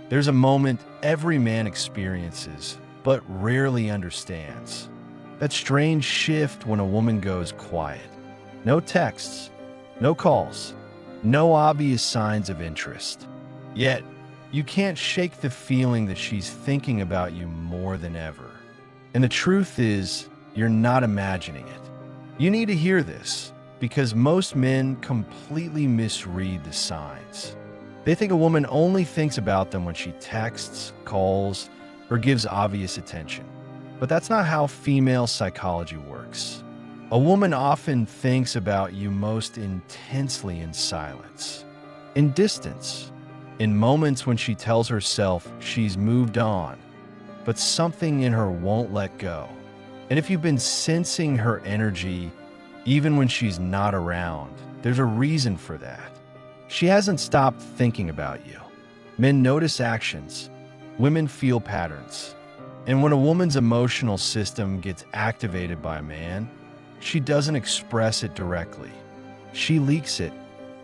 There's a moment every man experiences, but rarely understands. That strange shift when a woman goes quiet. No texts, no calls, no obvious signs of interest. Yet, you can't shake the feeling that she's thinking about you more than ever. And the truth is, you're not imagining it. You need to hear this, because most men completely misread the signs. They think a woman only thinks about them when she texts, calls, or gives obvious attention. But that's not how female psychology works. A woman often thinks about you most intensely in silence, in distance, in moments when she tells herself she's moved on, but something in her won't let go. And if you've been sensing her energy, even when she's not around, there's a reason for that. She hasn't stopped thinking about you. Men notice actions. Women feel patterns. And when a woman's emotional system gets activated by a man, she doesn't express it directly. She leaks it.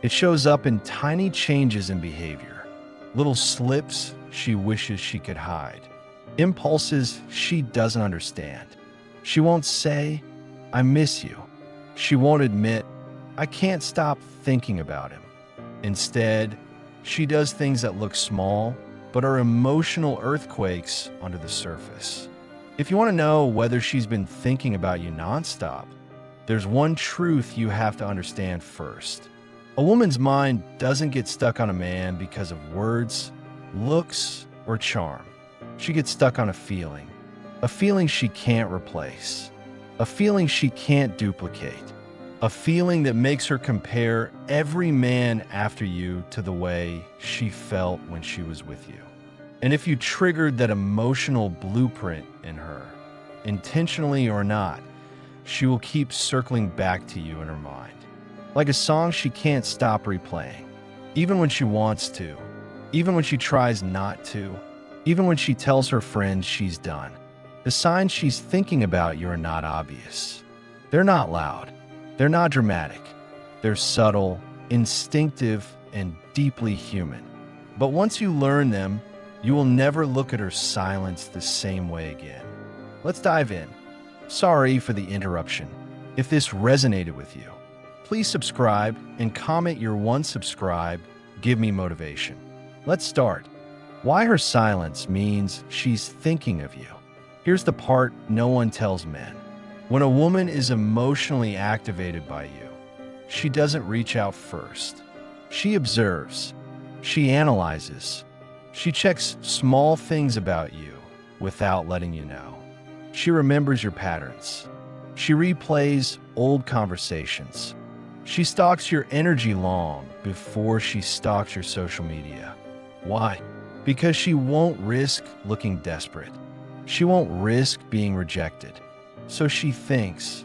It shows up in tiny changes in behavior, little slips she wishes she could hide, impulses she doesn't understand. She won't say, "I miss you." She won't admit, "I can't stop thinking about him." Instead, she does things that look small, but are emotional earthquakes under the surface. If you want to know whether she's been thinking about you nonstop, there's one truth you have to understand first. A woman's mind doesn't get stuck on a man because of words, looks, or charm. She gets stuck on a feeling she can't replace, a feeling she can't duplicate. A feeling that makes her compare every man after you to the way she felt when she was with you. And if you triggered that emotional blueprint in her, intentionally or not, she will keep circling back to you in her mind. Like a song she can't stop replaying, even when she wants to, even when she tries not to, even when she tells her friends she's done. The signs she's thinking about you are not obvious. They're not loud. They're not dramatic. They're subtle, instinctive, and deeply human. But once you learn them, you will never look at her silence the same way again. Let's dive in. Sorry for the interruption. If this resonated with you, please subscribe and comment your "once subscribed" give me motivation. Let's start. Why her silence means she's thinking of you. Here's the part no one tells men. When a woman is emotionally activated by you, she doesn't reach out first. She observes. She analyzes. She checks small things about you without letting you know. She remembers your patterns. She replays old conversations. She stalks your energy long before she stalks your social media. Why? Because she won't risk looking desperate. She won't risk being rejected. So she thinks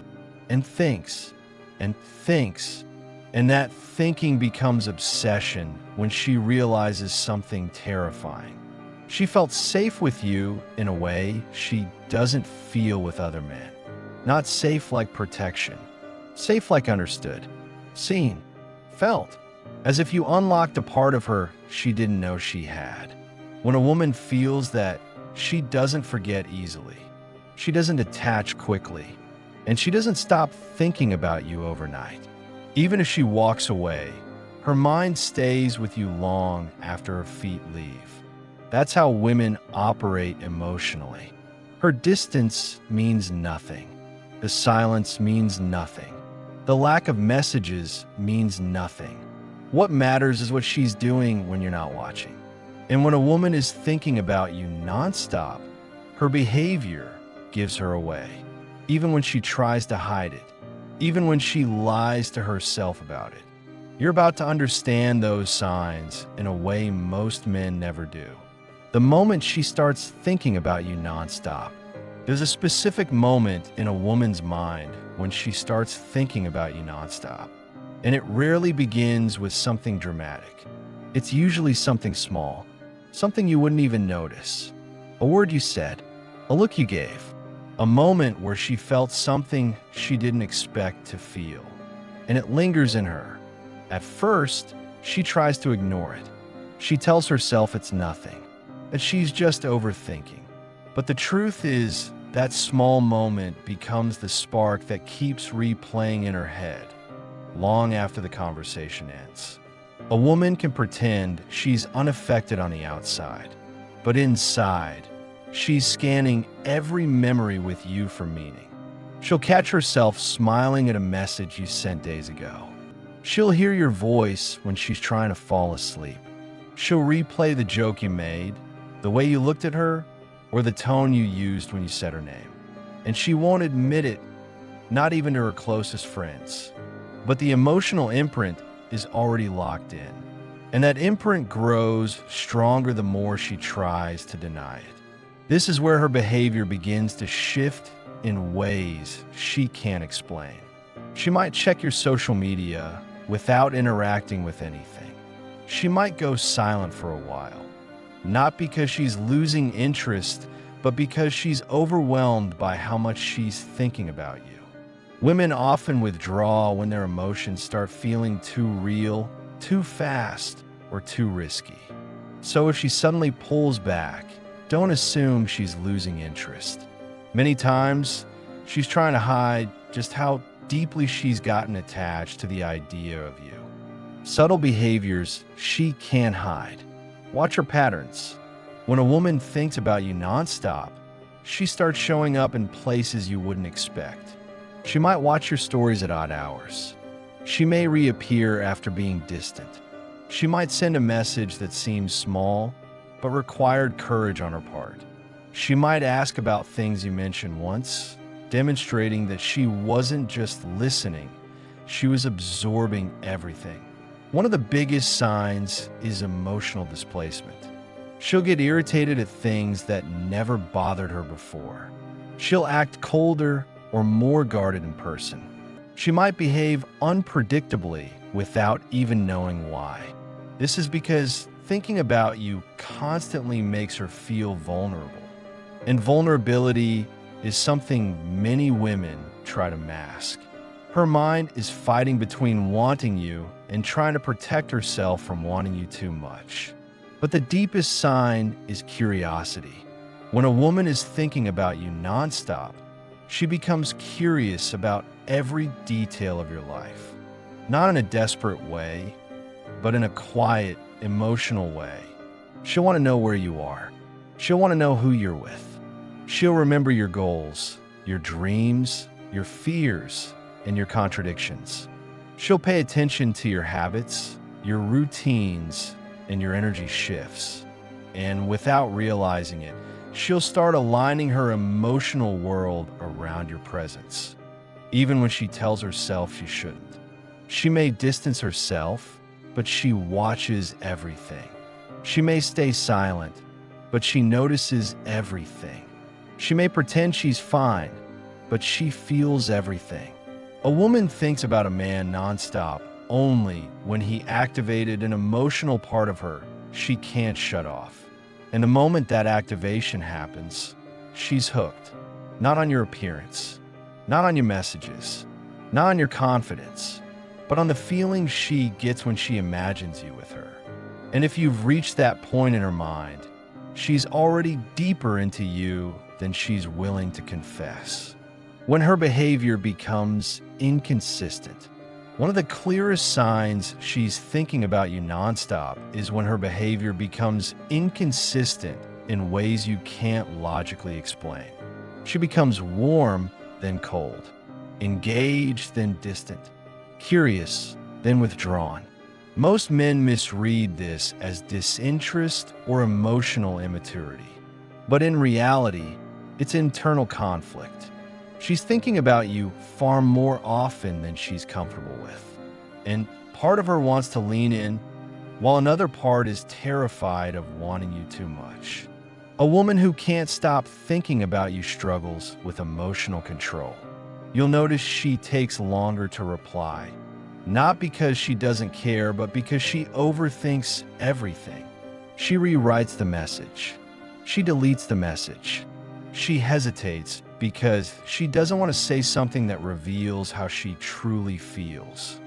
and thinks and thinks, and that thinking becomes obsession when she realizes something terrifying. She felt safe with you in a way she doesn't feel with other men. Not safe like protection, safe like understood, seen, felt, as if you unlocked a part of her she didn't know she had. When a woman feels that, she doesn't forget easily. She doesn't attach quickly, and she doesn't stop thinking about you overnight. Even if she walks away, her mind stays with you long after her feet leave. That's how women operate emotionally. Her distance means nothing. The silence means nothing. The lack of messages means nothing. What matters is what she's doing when you're not watching. And when a woman is thinking about you nonstop, her behavior gives her away, even when she tries to hide it, even when she lies to herself about it. You're about to understand those signs in a way most men never do. The moment she starts thinking about you nonstop, there's a specific moment in a woman's mind when she starts thinking about you nonstop, and it rarely begins with something dramatic. It's usually something small, something you wouldn't even notice, a word you said, a look you gave, a moment where she felt something she didn't expect to feel, and it lingers in her. At first, she tries to ignore it. She tells herself it's nothing. that she's just overthinking. But the truth is, that small moment becomes the spark that keeps replaying in her head long after the conversation ends. A woman can pretend she's unaffected on the outside, but inside, she's scanning every memory with you for meaning. She'll catch herself smiling at a message you sent days ago. She'll hear your voice when she's trying to fall asleep. She'll replay the joke you made, the way you looked at her, or the tone you used when you said her name. And she won't admit it, not even to her closest friends. But the emotional imprint is already locked in. And that imprint grows stronger the more she tries to deny it. This is where her behavior begins to shift in ways she can't explain. She might check your social media without interacting with anything. She might go silent for a while, not because she's losing interest, but because she's overwhelmed by how much she's thinking about you. Women often withdraw when their emotions start feeling too real, too fast, or too risky. So if she suddenly pulls back, don't assume she's losing interest. Many times, she's trying to hide just how deeply she's gotten attached to the idea of you. Subtle behaviors she can't hide. Watch her patterns. When a woman thinks about you nonstop, she starts showing up in places you wouldn't expect. She might watch your stories at odd hours. She may reappear after being distant. She might send a message that seems small, but required courage on her part. She might ask about things you mentioned once, demonstrating that she wasn't just listening, she was absorbing everything. One of the biggest signs is emotional displacement. She'll get irritated at things that never bothered her before. She'll act colder or more guarded in person. She might behave unpredictably without even knowing why. This is because thinking about you constantly makes her feel vulnerable. And vulnerability is something many women try to mask. Her mind is fighting between wanting you and trying to protect herself from wanting you too much. But the deepest sign is curiosity. When a woman is thinking about you nonstop, she becomes curious about every detail of your life. Not in a desperate way, but in a quiet, emotional way. She'll want to know where you are. She'll want to know who you're with. She'll remember your goals, your dreams, your fears, and your contradictions. She'll pay attention to your habits, your routines, and your energy shifts. And without realizing it, she'll start aligning her emotional world around your presence, even when she tells herself she shouldn't. She may distance herself, but she watches everything. She may stay silent, but she notices everything. She may pretend she's fine, but she feels everything. A woman thinks about a man nonstop only when he activated an emotional part of her she can't shut off. And the moment that activation happens, she's hooked. Not on your appearance, not on your messages, not on your confidence, but on the feeling she gets when she imagines you with her. And if you've reached that point in her mind, she's already deeper into you than she's willing to confess. When her behavior becomes inconsistent, one of the clearest signs she's thinking about you nonstop is when her behavior becomes inconsistent in ways you can't logically explain. She becomes warm, then cold, engaged, then distant, curious, then withdrawn. Most men misread this as disinterest or emotional immaturity. But in reality, it's internal conflict. She's thinking about you far more often than she's comfortable with. And part of her wants to lean in, while another part is terrified of wanting you too much. A woman who can't stop thinking about you struggles with emotional control. You'll notice she takes longer to reply, not because she doesn't care, but because she overthinks everything. She rewrites the message. She deletes the message. She hesitates because she doesn't want to say something that reveals how she truly feels.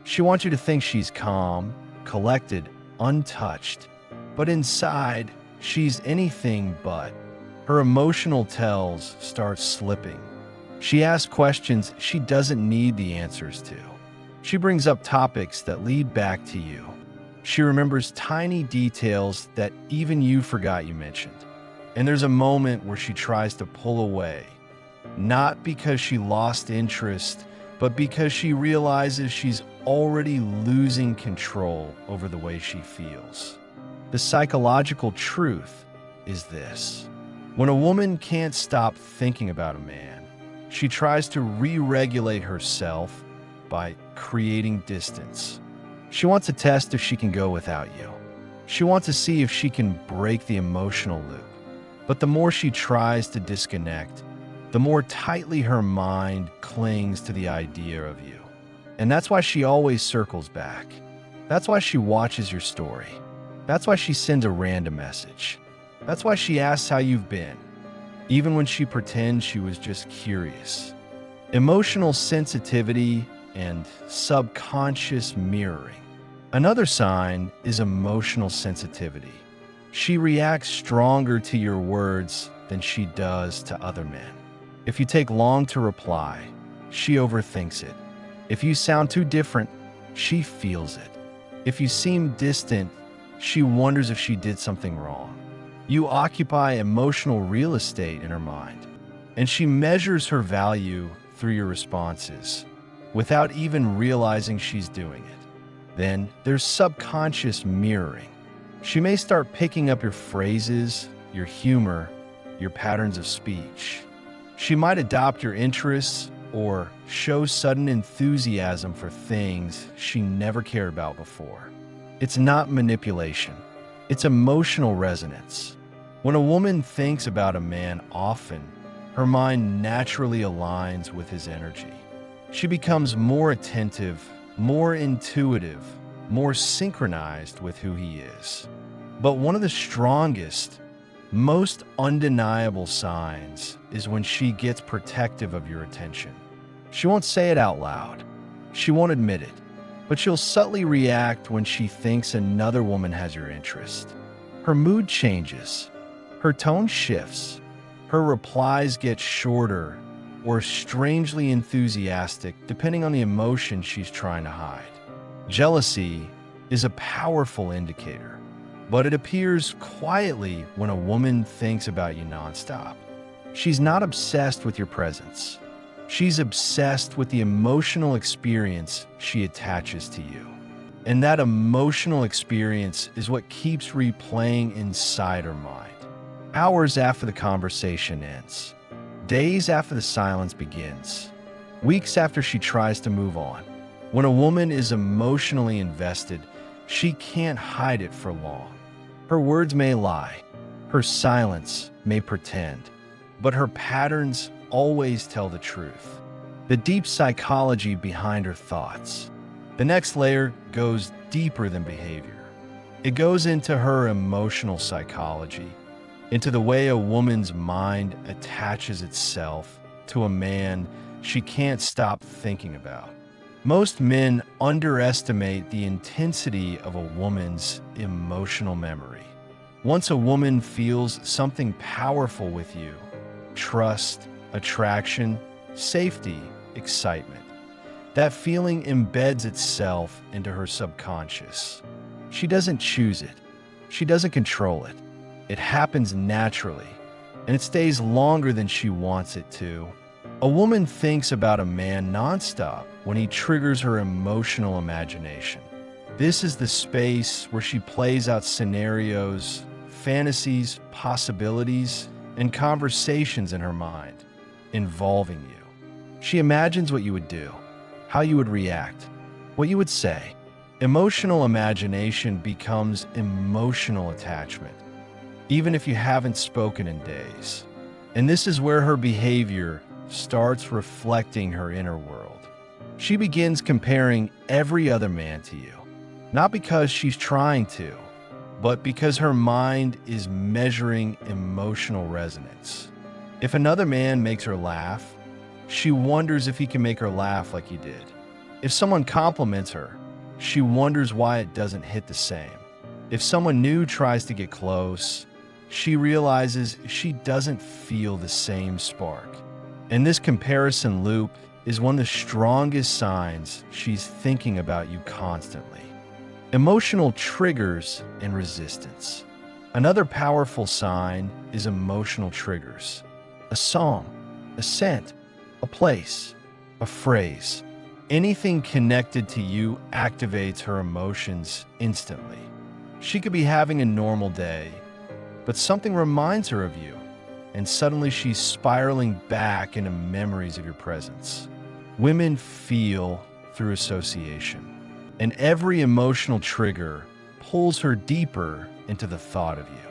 She wants you to think she's calm, collected, untouched, but inside, she's anything but. Her emotional tells start slipping. She asks questions she doesn't need the answers to. She brings up topics that lead back to you. She remembers tiny details that even you forgot you mentioned. And there's a moment where she tries to pull away, not because she lost interest, but because she realizes she's already losing control over the way she feels. The psychological truth is this: when a woman can't stop thinking about a man, she tries to re-regulate herself by creating distance. She wants to test if she can go without you. She wants to see if she can break the emotional loop. But the more she tries to disconnect, the more tightly her mind clings to the idea of you. And that's why she always circles back. That's why she watches your story. That's why she sends a random message. That's why she asks how you've been, even when she pretends she was just curious. Emotional sensitivity and subconscious mirroring. Another sign is emotional sensitivity. She reacts stronger to your words than she does to other men. If you take long to reply, she overthinks it. If you sound too different, she feels it. If you seem distant, she wonders if she did something wrong. You occupy emotional real estate in her mind, and she measures her value through your responses without even realizing she's doing it. Then there's subconscious mirroring. She may start picking up your phrases, your humor, your patterns of speech. She might adopt your interests or show sudden enthusiasm for things she never cared about before. It's not manipulation. It's emotional resonance. When a woman thinks about a man often, her mind naturally aligns with his energy. She becomes more attentive, more intuitive, more synchronized with who he is. But one of the strongest, most undeniable signs is when she gets protective of your attention. She won't say it out loud. She won't admit it. But she'll subtly react when she thinks another woman has your interest. Her mood changes. Her tone shifts. Her replies get shorter or strangely enthusiastic, depending on the emotion she's trying to hide. Jealousy is a powerful indicator, but it appears quietly when a woman thinks about you nonstop. She's not obsessed with your presence. She's obsessed with the emotional experience she attaches to you. And that emotional experience is what keeps replaying inside her mind. Hours after the conversation ends, days after the silence begins, weeks after she tries to move on. When a woman is emotionally invested, she can't hide it for long. Her words may lie, her silence may pretend, but her patterns always tell the truth. The deep psychology behind her thoughts. The next layer goes deeper than behavior. It goes into her emotional psychology, into the way a woman's mind attaches itself to a man she can't stop thinking about. Most men underestimate the intensity of a woman's emotional memory. Once a woman feels something powerful with you, trust, attraction, safety, excitement, that feeling embeds itself into her subconscious. She doesn't choose it. She doesn't control it. It happens naturally, and it stays longer than she wants it to. A woman thinks about a man nonstop when he triggers her emotional imagination. This is the space where she plays out scenarios, fantasies, possibilities, and conversations in her mind involving you. She imagines what you would do, how you would react, what you would say. Emotional imagination becomes emotional attachment, even if you haven't spoken in days. And this is where her behavior starts reflecting her inner world. She begins comparing every other man to you, not because she's trying to, but because her mind is measuring emotional resonance. If another man makes her laugh, she wonders if he can make her laugh like you did. If someone compliments her, she wonders why it doesn't hit the same. If someone new tries to get close, she realizes she doesn't feel the same spark. And this comparison loop is one of the strongest signs she's thinking about you constantly. Emotional triggers and resistance. Another powerful sign is emotional triggers. A song, a scent, a place, a phrase. Anything connected to you activates her emotions instantly. She could be having a normal day, but something reminds her of you, and suddenly she's spiraling back into memories of your presence. Women feel through association, and every emotional trigger pulls her deeper into the thought of you.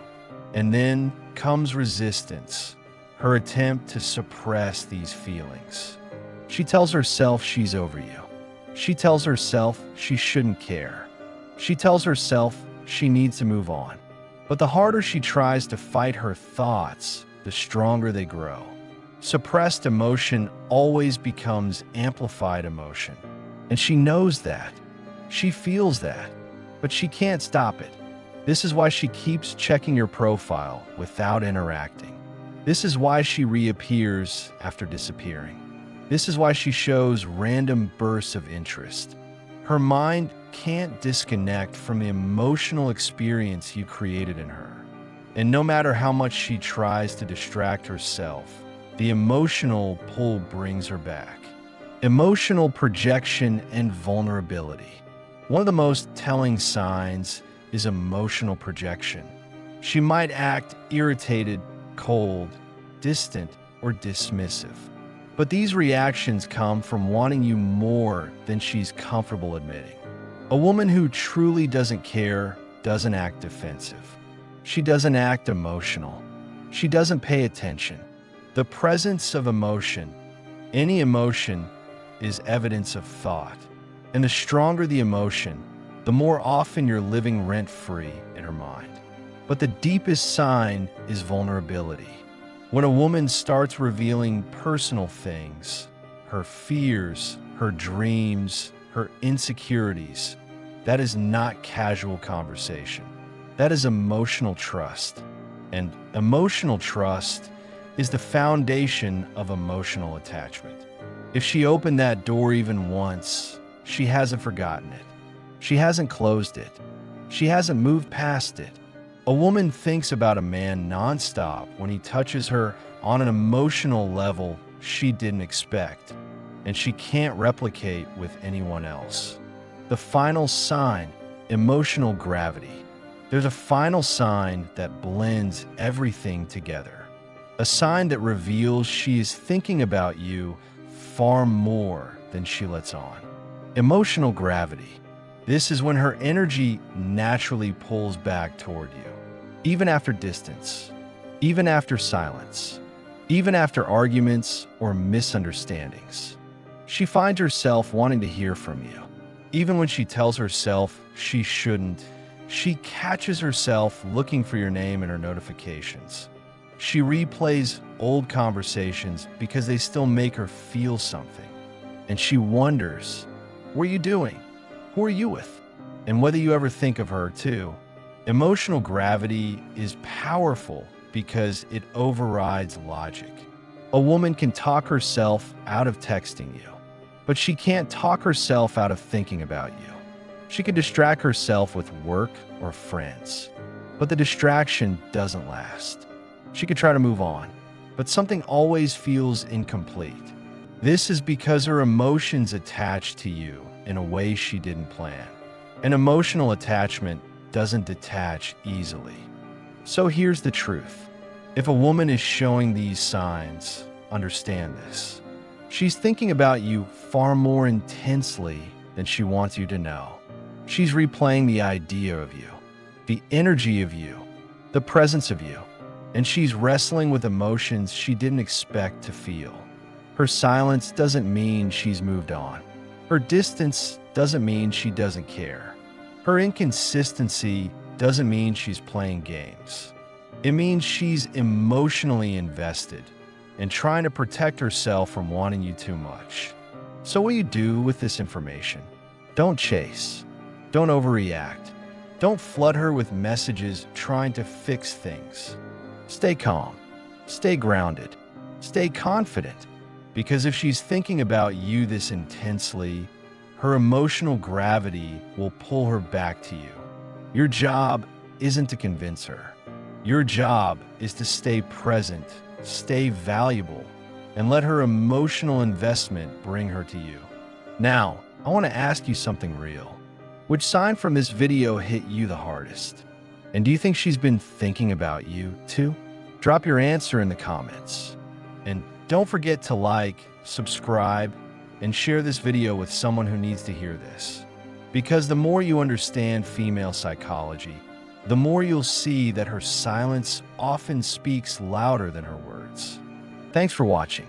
And then comes resistance, her attempt to suppress these feelings. She tells herself she's over you. She tells herself she shouldn't care. She tells herself she needs to move on. But the harder she tries to fight her thoughts, the stronger they grow. Suppressed emotion always becomes amplified emotion. And she knows that. She feels that. But she can't stop it. This is why she keeps checking your profile without interacting. This is why she reappears after disappearing. This is why she shows random bursts of interest. Her mind can't disconnect from the emotional experience you created in her. And no matter how much she tries to distract herself, the emotional pull brings her back. Emotional projection and vulnerability. One of the most telling signs is emotional projection. She might act irritated, cold, distant, or dismissive. But these reactions come from wanting you more than she's comfortable admitting. A woman who truly doesn't care doesn't act defensive. She doesn't act emotional. She doesn't pay attention. The presence of emotion, any emotion, is evidence of thought. And the stronger the emotion, the more often you're living rent-free in her mind. But the deepest sign is vulnerability. When a woman starts revealing personal things, her fears, her dreams, her insecurities, that is not casual conversation. That is emotional trust. And emotional trust is the foundation of emotional attachment. If she opened that door even once, she hasn't forgotten it. She hasn't closed it. She hasn't moved past it. A woman thinks about a man nonstop when he touches her on an emotional level she didn't expect, and she can't replicate with anyone else. The final sign, emotional gravity. There's a final sign that blends everything together. A sign that reveals she is thinking about you far more than she lets on. Emotional gravity. This is when her energy naturally pulls back toward you. Even after distance, even after silence, even after arguments or misunderstandings. She finds herself wanting to hear from you. Even when she tells herself she shouldn't, she catches herself looking for your name in her notifications. She replays old conversations because they still make her feel something. And she wonders, what are you doing? Who are you with? And whether you ever think of her too. Emotional gravity is powerful because it overrides logic. A woman can talk herself out of texting you, but she can't talk herself out of thinking about you. She can distract herself with work or friends, but the distraction doesn't last. She could try to move on, but something always feels incomplete. This is because her emotions attach to you in a way she didn't plan. An emotional attachment doesn't detach easily. So here's the truth. If a woman is showing these signs, understand this. She's thinking about you far more intensely than she wants you to know. She's replaying the idea of you, the energy of you, the presence of you, and she's wrestling with emotions she didn't expect to feel. Her silence doesn't mean she's moved on. Her distance doesn't mean she doesn't care. Her inconsistency doesn't mean she's playing games. It means she's emotionally invested and trying to protect herself from wanting you too much. So what do you do with this information? Don't chase. Don't overreact. Don't flood her with messages trying to fix things. Stay calm, stay grounded, stay confident, because if she's thinking about you this intensely, her emotional gravity will pull her back to you. Your job isn't to convince her. Your job is to stay present, stay valuable, and let her emotional investment bring her to you. Now, I want to ask you something real. Which sign from this video hit you the hardest? And do you think she's been thinking about you too? Drop your answer in the comments. And don't forget to like, subscribe, and share this video with someone who needs to hear this. Because the more you understand female psychology, the more you'll see that her silence often speaks louder than her words. Thanks for watching.